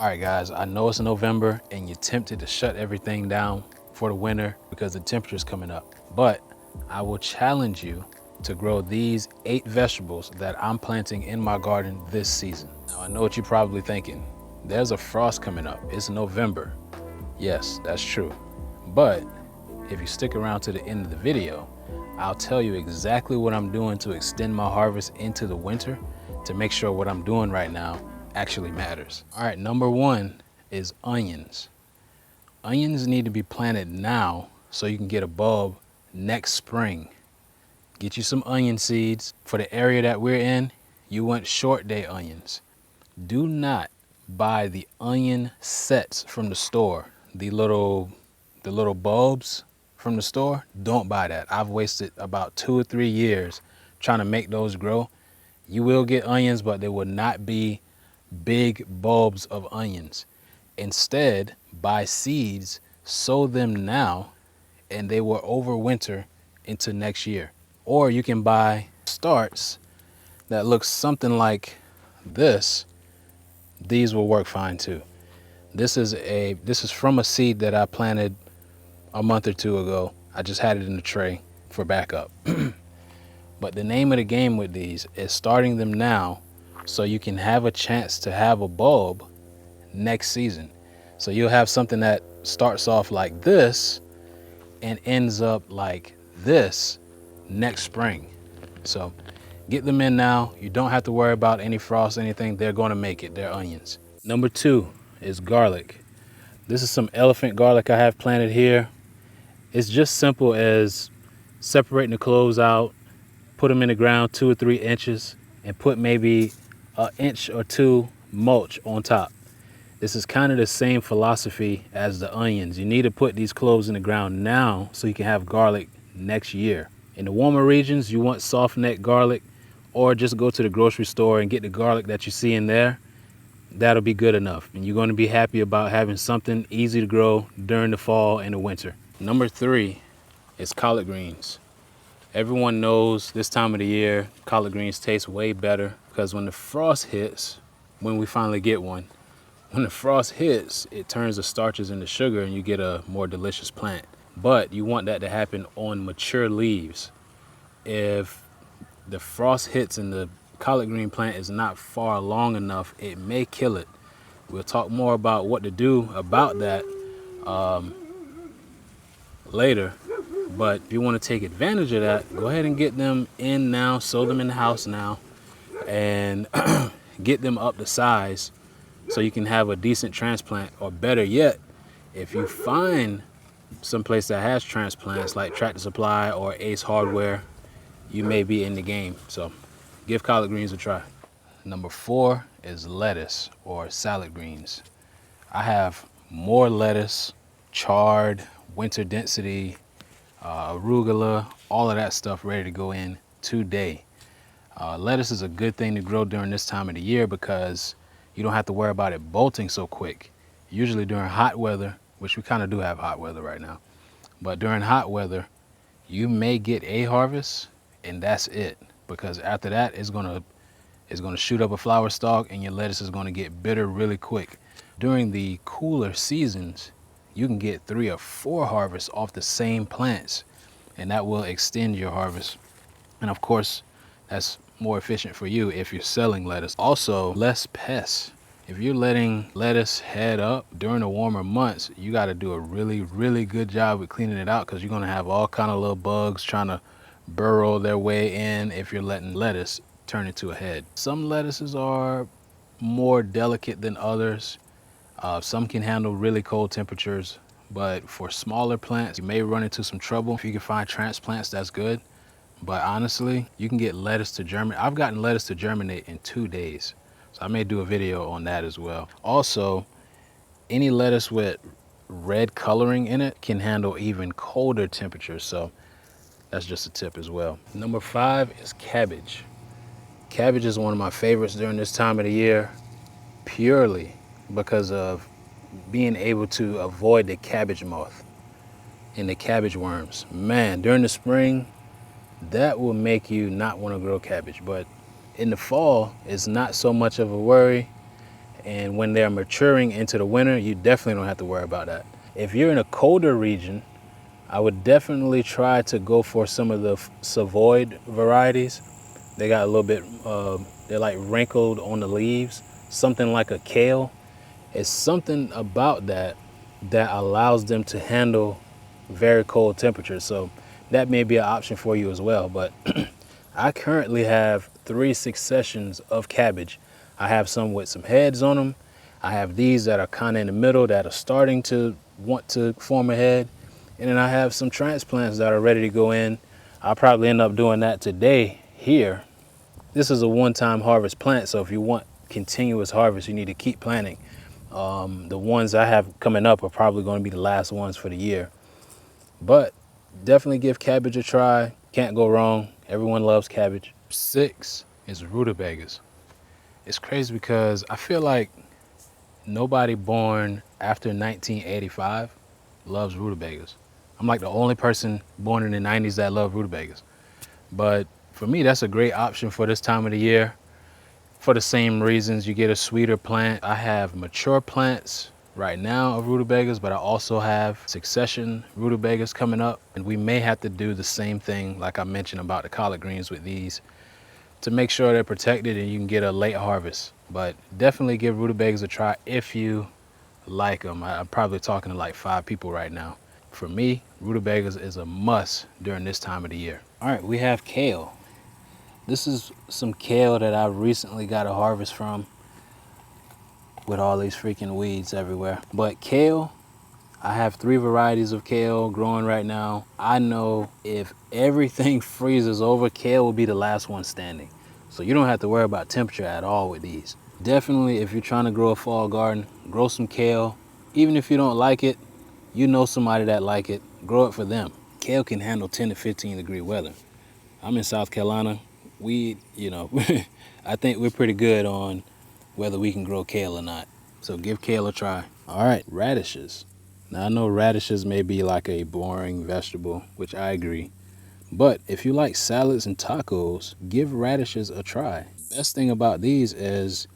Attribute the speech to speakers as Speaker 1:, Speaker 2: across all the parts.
Speaker 1: All right, guys, I know it's November and you're tempted to shut everything down for the winter because the temperature's coming up. But I will challenge you to grow these 8 vegetables that I'm planting in my garden this season. Now, I know what you're probably thinking. There's a frost coming up. It's November. Yes, that's true. But if you stick around to the end of the video, I'll tell you exactly what I'm doing to extend my harvest into the winter to make sure what I'm doing right now actually matters. All right, number 1 is onions. Onions need to be planted now so you can get a bulb next spring. Get you some onion seeds. For the area that we're in, you want short day onions. Do not buy the onion sets from the store. The little bulbs from the store, don't buy that. I've wasted about 2 or 3 years trying to make those grow. You will get onions, but they will not be big bulbs of onions. Instead, buy seeds, sow them now, and they will overwinter into next year. Or you can buy starts that look something like this. These will work fine too. This is from a seed that I planted a month or 2 ago. I just had it in the tray for backup. But the name of the game with these is starting them now so you can have a chance to have a bulb next season. So you'll have something that starts off like this and ends up like this next spring. So get them in now. You don't have to worry about any frost, anything. They're going to make it. They're onions. Number 2 is garlic. This is some elephant garlic I have planted here. It's just simple as separating the cloves out, put them in the ground 2 or 3 inches, and put maybe an inch or 2 mulch on top. This is kind of the same philosophy as the onions. You need to put these cloves in the ground now so you can have garlic next year. In the warmer regions, you want soft neck garlic, or just go to the grocery store and get the garlic that you see in there. That'll be good enough. And you're going to be happy about having something easy to grow during the fall and the winter. Number 3 is collard greens. Everyone knows this time of the year, collard greens taste way better because when the frost hits, when we finally get one, when the frost hits, it turns the starches into sugar and you get a more delicious plant. But you want that to happen on mature leaves. If the frost hits and the collard green plant is not far along enough, it may kill it. We'll talk more about what to do about that later. But if you want to take advantage of that, go ahead and get them in now, sow them in the house now, and get them up to size so you can have a decent transplant. Or better yet, if you find someplace that has transplants like Tractor Supply or Ace Hardware, you may be in the game. So give collard greens a try. Number 4 is lettuce or salad greens. I have more lettuce, chard, winter density, arugula, all of that stuff ready to go in today. Lettuce is a good thing to grow during this time of the year because you don't have to worry about it bolting so quick. Usually during hot weather, which we kind of do have hot weather right now, but during hot weather, you may get a harvest and that's it, because after that it's gonna shoot up a flower stalk and your lettuce is gonna get bitter really quick. During the cooler seasons, you can get 3 or 4 harvests off the same plants, and that will extend your harvest. And of course, that's more efficient for you if you're selling lettuce. Also, less pests. If you're letting lettuce head up during the warmer months, you got to do a really good job with cleaning it out, because you're going to have all kind of little bugs trying to burrow their way in if you're letting lettuce turn into a head. Some lettuces are more delicate than others. Some can handle really cold temperatures, but for smaller plants, you may run into some trouble. If you can find transplants, that's good. But honestly, you can get lettuce to germinate. I've gotten lettuce to germinate in 2 days. So I may do a video on that as well. Also, any lettuce with red coloring in it can handle even colder temperatures. So that's just a tip as well. Number 5 is cabbage. Cabbage is one of my favorites during this time of the year, purely because of being able to avoid the cabbage moth and the cabbage worms. Man, during the spring, that will make you not want to grow cabbage. But in the fall, it's not so much of a worry. And when they're maturing into the winter, you definitely don't have to worry about that. If you're in a colder region, I would definitely try to go for some of the Savoy varieties. They got a little bit, they're like wrinkled on the leaves, something like a kale. It's something about that that allows them to handle very cold temperatures. So that may be an option for you as well. But I currently have 3 successions of cabbage. I have some with some heads on them. I have these that are kind of in the middle that are starting to want to form a head. And then I have some transplants that are ready to go in. I'll probably end up doing that today here. This is a one-time harvest plant, so if you want continuous harvest, you need to keep planting. The ones I have coming up are probably going to be the last ones for the year. But definitely give cabbage a try. Can't go wrong. Everyone loves cabbage. 6 is rutabagas. It's crazy because I feel like nobody born after 1985 loves rutabagas. I'm like the only person born in the 90s that love rutabagas. But for me, that's a great option for this time of the year. For the same reasons, you get a sweeter plant. I have mature plants right now of rutabagas, but I also have succession rutabagas coming up. And we may have to do the same thing like I mentioned about the collard greens with these to make sure they're protected and you can get a late harvest. But definitely give rutabagas a try if you like them. I'm probably talking to like 5 people right now. For me, rutabagas is a must during this time of the year. All right, we have kale. This is some kale that I recently got a harvest from with all these freaking weeds everywhere. But kale, I have 3 varieties of kale growing right now. I know if everything freezes over, kale will be the last one standing. So you don't have to worry about temperature at all with these. Definitely, if you're trying to grow a fall garden, grow some kale. Even if you don't like it, you know somebody that like it, grow it for them. Kale can handle 10 to 15 degree weather. I'm in South Carolina. I think we're pretty good on whether we can grow kale or not. So give kale a try. All right, radishes. Now I know radishes may be like a boring vegetable, which I agree. But if you like salads and tacos, give radishes a try. Best thing about these is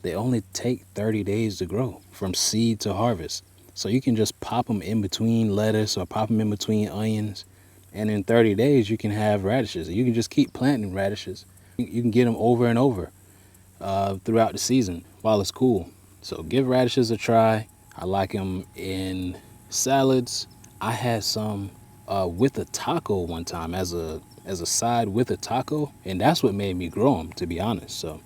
Speaker 1: they only take 30 days to grow from seed to harvest. So you can just pop them in between lettuce or pop them in between onions. And in 30 days, you can have radishes. You can just keep planting radishes. You can get them over and over throughout the season while it's cool. So give radishes a try. I like them in salads. I had some with a taco one time as a side with a taco. And that's what made me grow them, to be honest. So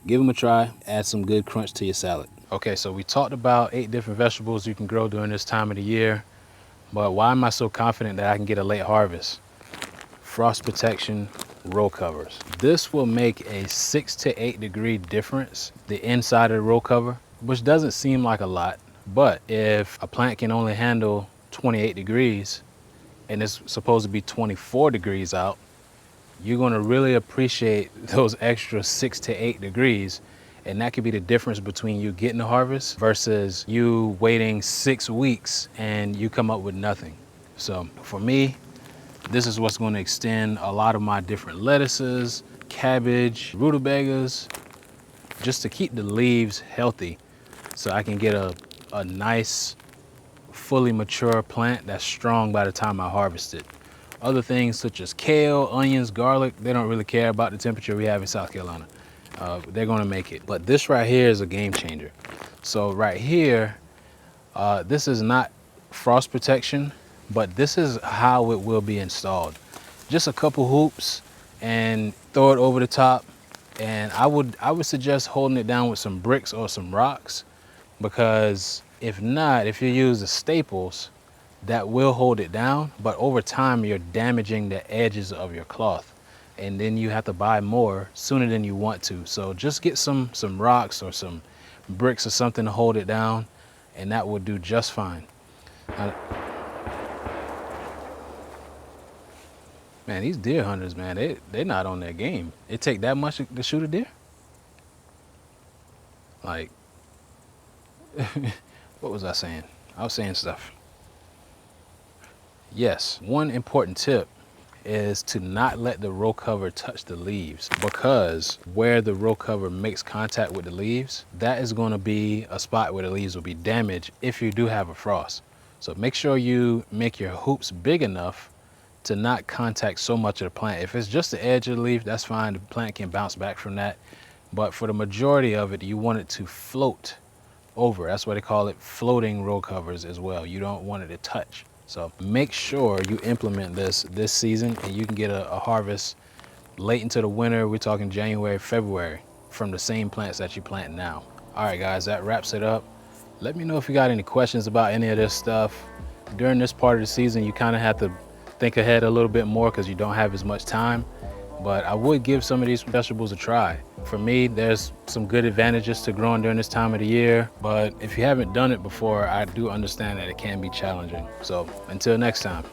Speaker 1: give them a try. Add some good crunch to your salad. Okay, so we talked about 8 different vegetables you can grow during this time of the year. But why am I so confident that I can get a late harvest? Frost protection, row covers. This will make a 6 to 8 degree difference, the inside of the row cover, which doesn't seem like a lot. But if a plant can only handle 28 degrees and it's supposed to be 24 degrees out, you're gonna really appreciate those extra 6 to 8 degrees. And that could be the difference between you getting a harvest versus you waiting 6 weeks and you come up with nothing. So for me, this is what's going to extend a lot of my different lettuces, cabbage, rutabagas, just to keep the leaves healthy so I can get a nice, fully mature plant that's strong by the time I harvest it. Other things such as kale, onions, garlic, they don't really care about the temperature we have in South Carolina. They're gonna make it. But this right here is a game changer. So right here, this is not frost protection, but this is how it will be installed. Just a couple hoops and throw it over the top. And I would suggest holding it down with some bricks or some rocks, because if not, if you use the staples, that will hold it down, but over time you're damaging the edges of your cloth. And then you have to buy more sooner than you want to. So just get some rocks or some bricks or something to hold it down, and that will do just fine. Man, these deer hunters, man, they're not on their game. It take that much to shoot a deer? Like, what was I saying? I was saying stuff. Yes, one important tip is to not let the row cover touch the leaves, because where the row cover makes contact with the leaves, that is going to be a spot where the leaves will be damaged if you do have a frost. So make sure you make your hoops big enough to not contact so much of the plant. If it's just the edge of the leaf, that's fine. The plant can bounce back from that. But for the majority of it, you want it to float over. That's why they call it floating row covers as well. You don't want it to touch. So make sure you implement this season, and you can get a harvest late into the winter. We're talking January, February, from the same plants that you plant now. All right, guys, that wraps it up. Let me know if you got any questions about any of this stuff. During this part of the season, you kind of have to think ahead a little bit more because you don't have as much time. But I would give some of these vegetables a try. For me, there's some good advantages to growing during this time of the year, but if you haven't done it before, I do understand that it can be challenging. So until next time.